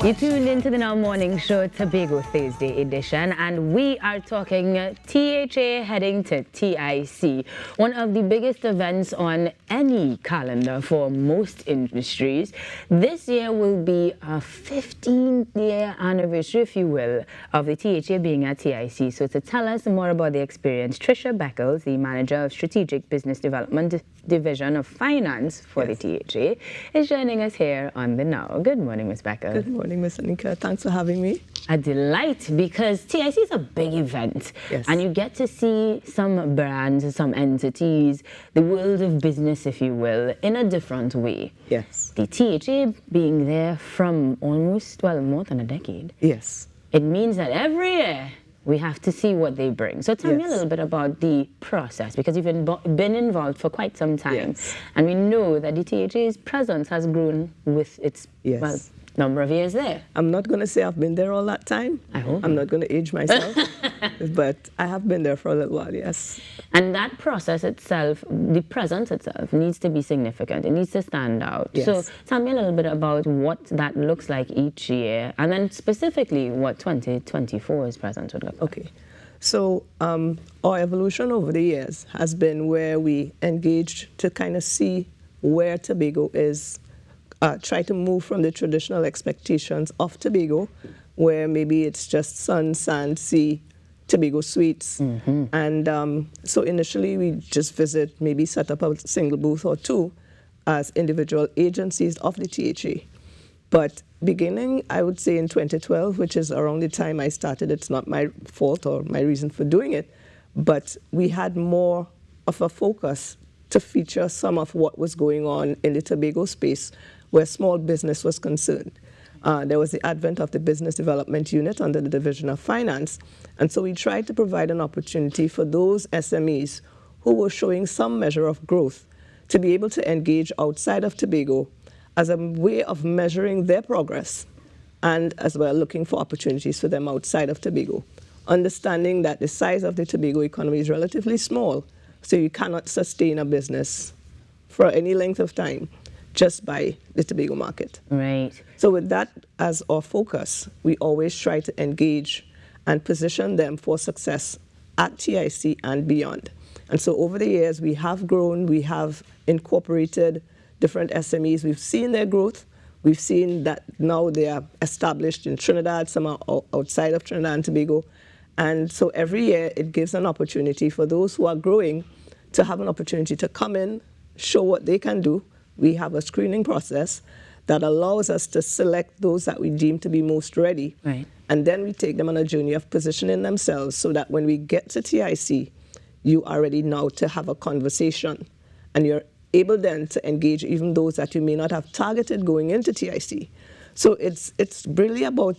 You tuned into the Now Morning Show Tobago Thursday edition, and we are talking THA heading to TIC, one of the biggest events on any calendar for most industries. This year will be a 15th-year anniversary, if you will, of the THA being at TIC. So to tell us more about the experience, Tricia Beckles, the Manager of Strategic Business Development Division of Finance for the THA, is joining us here on the Now. Good morning, Ms. Beckles. Good morning, Ms. Anika. Thanks for having me. A delight, because TIC is a big event, and you get to see some brands, some entities, the world of business, if you will, in a different way. Yes. The THA being there from almost, well, more than a decade. Yes. It means that every year we have to see what they bring. So tell me a little bit about the process, because you've been involved for quite some time, and we know that the THA's presence has grown with its well, number of years there. I'm not going to say I've been there all that time. I hope. I'm not going to age myself, but I have been there for a little while, yes. And that process itself, the presence itself, needs to be significant. It needs to stand out. Yes. So tell me a little bit about what that looks like each year, and then specifically what 2024's presence would look like. Okay. So our evolution over the years has been where we engaged to kind of see where Tobago is, try to move from the traditional expectations of Tobago, where maybe it's just sun, sand, sea, Tobago sweets. And so initially we just visit, maybe set up a single booth or two as individual agencies of the THA. But beginning, I would say in 2012, which is around the time I started, it's not my fault or my reason for doing it, but we had more of a focus to feature some of what was going on in the Tobago space where small business was concerned. There was the advent of the Business Development Unit under the Division of Finance, and so we tried to provide an opportunity for those SMEs who were showing some measure of growth to be able to engage outside of Tobago as a way of measuring their progress, and as well looking for opportunities for them outside of Tobago, understanding that the size of the Tobago economy is relatively small, so you cannot sustain a business for any length of time just by the Tobago market. Right. So with that as our focus, we always try to engage and position them for success at TIC and beyond. And so over the years, we have grown, we have incorporated different SMEs. We've seen their growth. We've seen that now they are established in Trinidad, some are outside of Trinidad and Tobago. And so every year, it gives an opportunity for those who are growing to have an opportunity to come in, show what they can do. We have a screening process that allows us to select those that we deem to be most ready. Right. And then we take them on a journey of positioning themselves so that when we get to TIC, you are ready now to have a conversation. And you're able then to engage even those that you may not have targeted going into TIC. So it's really about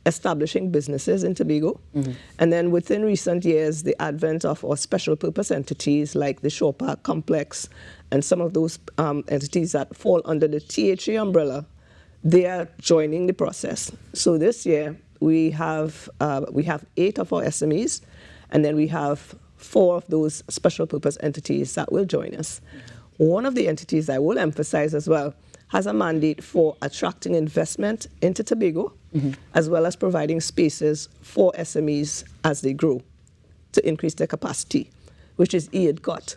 establishing businesses in Tobago. And then within recent years, the advent of our special purpose entities like the Shore Park Complex and some of those entities that fall under the THA umbrella, they are joining the process. So this year, we have 8 of our SMEs, and then we have 4 of those special purpose entities that will join us. One of the entities I will emphasize as well has a mandate for attracting investment into Tobago, as well as providing spaces for SMEs as they grow to increase their capacity, which is EIDCOT.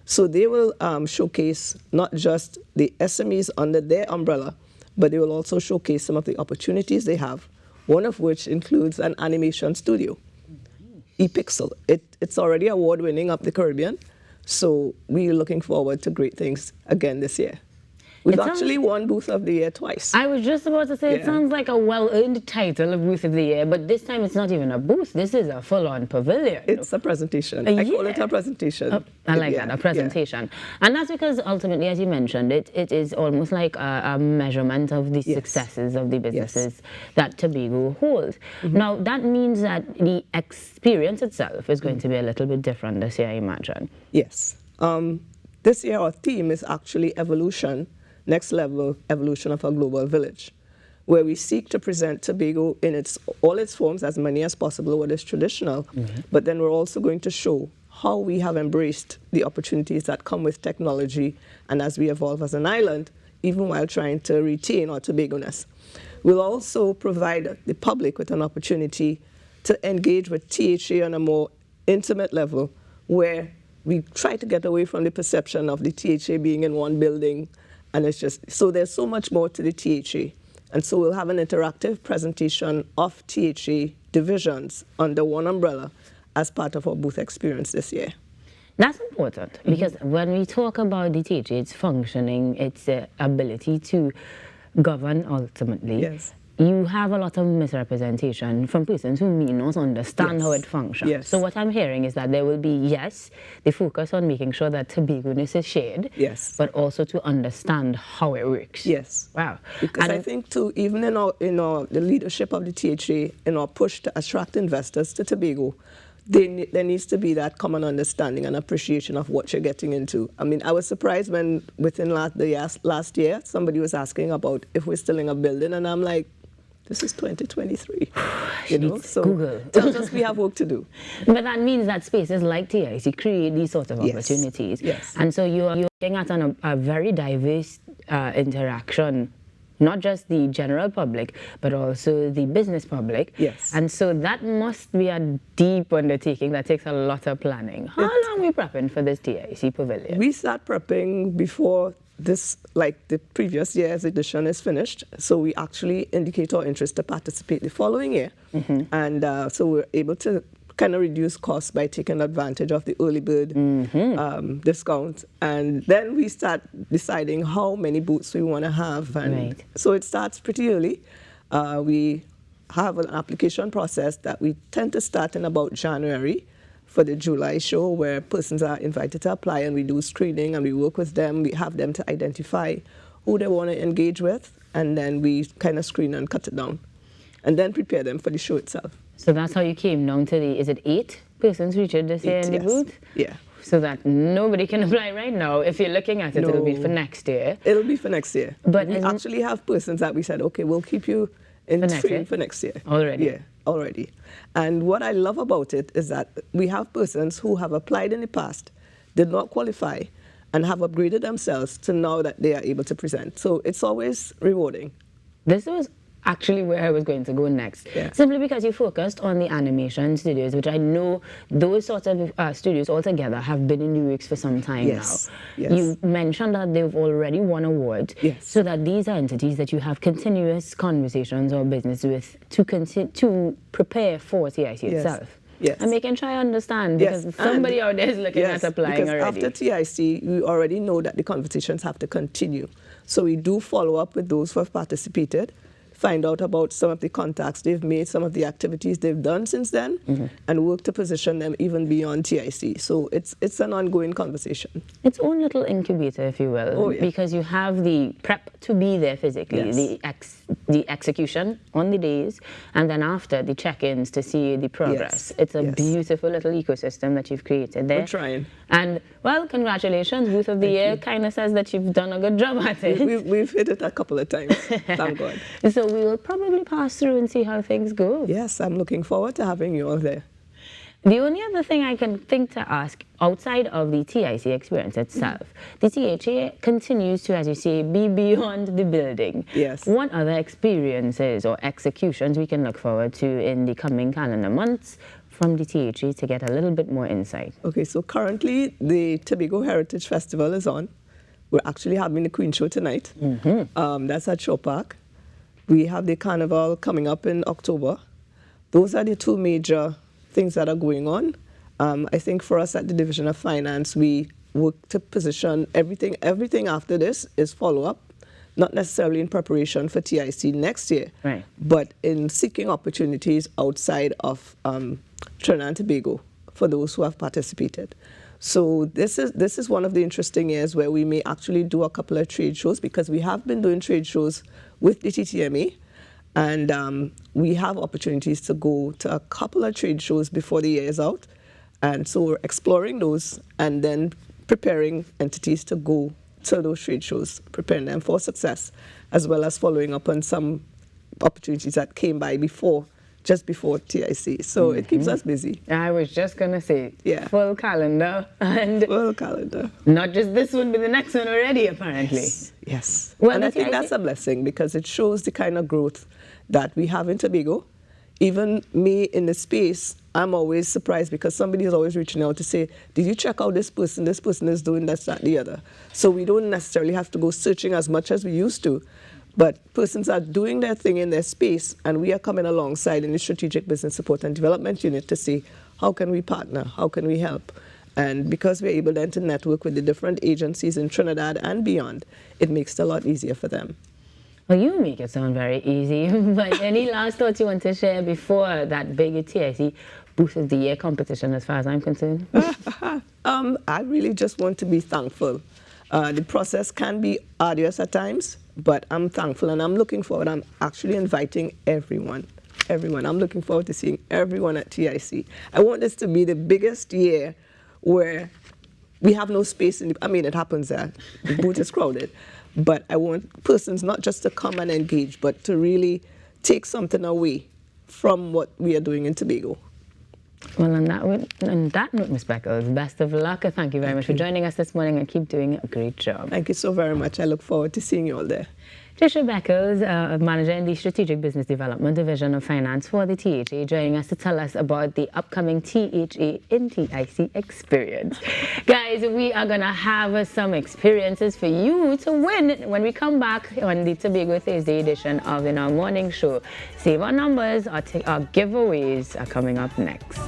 So they will showcase not just the SMEs under their umbrella, but they will also showcase some of the opportunities they have, one of which includes an animation studio, ePixel. It's already award-winning up the Caribbean, so we're looking forward to great things again this year. We've actually won Booth of the Year twice. I was just about to say, it sounds like a well-earned title of Booth of the Year, but this time it's not even a booth. This is a full-on pavilion. It's a presentation. I call it a presentation. I like that, a presentation. And that's because ultimately, as you mentioned, it is almost like a measurement of the successes of the businesses that Tobago holds. Now, that means that the experience itself is going to be a little bit different this year, I imagine. Yes. This year, our theme is actually evolution, next level evolution of a global village, where we seek to present Tobago in all its forms, as many as possible, what is traditional, but then we're also going to show how we have embraced the opportunities that come with technology and as we evolve as an island, even while trying to retain our Tobago-ness. We'll also provide the public with an opportunity to engage with THA on a more intimate level, where we try to get away from the perception of the THA being in one building, and it's just, so there's so much more to the THA. And so we'll have an interactive presentation of THA divisions under one umbrella as part of our booth experience this year. That's important, because when we talk about the THA, its functioning, its ability to govern ultimately, Yes. you have a lot of misrepresentation from persons who may not understand how it functions. Yes. So what I'm hearing is that there will be, yes, the focus on making sure that Tobago-ness is shared, Yes. but also to understand how it works. Yes. Wow. Because I think too, even in the leadership of the THA, in our push to attract investors to Tobago, there needs to be that common understanding and appreciation of what you're getting into. I mean, I was surprised when within last year, somebody was asking about if we're still in a building, and I'm like, this is 2023, you know, so Google. tells us we have work to do. But that means that spaces like TIC create these sorts of opportunities. Yes. And so you're looking at a very diverse interaction, not just the general public, but also the business public. Yes. And so that must be a deep undertaking that takes a lot of planning. How long are we prepping for this TIC pavilion? We start prepping before this, like the previous year's edition is finished. So we actually indicate our interest to participate the following year. And so we're able to kind of reduce costs by taking advantage of the early bird discount. And then we start deciding how many booths we want to have. And so it starts pretty early. We have an application process that we tend to start in about January for the July show, where persons are invited to apply, and we do screening and we work with them. We have them to identify who they want to engage with, and then we kind of screen and cut it down, and then prepare them for the show itself. So that's how you came down to the, is it 8 persons featured this year in the booth? Yeah. So that nobody can apply right now. If you're looking at it, it'll be for next year. It'll be for next year. But we actually have persons that we said, okay, we'll keep you in screen for next year. Already? Yeah, already. And what I love about it is that we have persons who have applied in the past, did not qualify, and have upgraded themselves to now that they are able to present. So it's always rewarding. This was actually where I was going to go next. Yeah. Simply because you focused on the animation studios, which I know those sorts of studios altogether have been in the works for some time now. Yes. You mentioned that they've already won awards. Yes. So that these are entities that you have continuous conversations or business with to prepare for TIC itself. Yes. And making sure I understand, because somebody out there is looking at applying already. After TIC, we already know that the conversations have to continue. So we do follow up with those who have participated, find out about some of the contacts they've made, some of the activities they've done since then, and work to position them even beyond TIC. So it's an ongoing conversation. Its own little incubator, if you will, because you have the prep to be there physically, the execution on the days, and then after the check-ins to see the progress. It's a beautiful little ecosystem that you've created there. We're trying. And, well, congratulations. Booth of the Year kind of says that you've done a good job at it. We've hit it a couple of times, thank God. So we will probably pass through and see how things go. Yes, I'm looking forward to having you all there. The only other thing I can think to ask, outside of the TIC experience itself, the THA continues to, as you say, be beyond the building. Yes. What other experiences or executions we can look forward to in the coming calendar months from the THA to get a little bit more insight? Okay, so currently the Tobago Heritage Festival is on. We're actually having the Queen Show tonight. That's at Shaw Park. We have the Carnival coming up in October. Those are the two major things that are going on. I think for us at the Division of Finance, we work to position everything after this is follow-up, not necessarily in preparation for TIC next year, but in seeking opportunities outside of Trinidad and Tobago for those who have participated. So this is one of the interesting years where we may actually do a couple of trade shows, because we have been doing trade shows with the TTMA, and we have opportunities to go to a couple of trade shows before the year is out. And so we're exploring those and then preparing entities to go to those trade shows, preparing them for success, as well as following up on some opportunities that came by before just before TIC. So it keeps us busy. I was just going to say, Yeah. full calendar. And Full calendar. not just this one, but the next one already, apparently. Yes. Well, and the I think TIC that's a blessing because it shows the kind of growth that we have in Tobago. Even me in the space, I'm always surprised because somebody is always reaching out to say, did you check out this person? This person is doing this, that, the other. So we don't necessarily have to go searching as much as we used to. But persons are doing their thing in their space, and we are coming alongside in the Strategic Business Support and Development Unit to see how can we partner, how can we help. And because we're able then to network with the different agencies in Trinidad and beyond, it makes it a lot easier for them. Well, you make it sound very easy, but any last thoughts you want to share before that big TIC Booth of the Year competition, as far as I'm concerned? I really just want to be thankful. The process can be arduous at times, but I'm thankful and I'm looking forward. I'm actually inviting everyone. I'm looking forward to seeing everyone at TIC. I want this to be the biggest year where we have no space in I mean, it happens there. The booth is crowded. But I want persons not just to come and engage, but to really take something away from what we are doing in Tobago. Well, on that note, Ms. Beckles, best of luck. Thank you very much for joining us this morning and keep doing a great job. Thank you so very much. I look forward to seeing you all there. Tricia Beckles, manager in the Strategic Business Development Division of Finance for the THA, joining us to tell us about the upcoming THA in TIC experience. Guys, we are going to have some experiences for you to win when we come back on the Tobago Thursday edition of the Now Morning Show. Save our numbers, our giveaways are coming up next.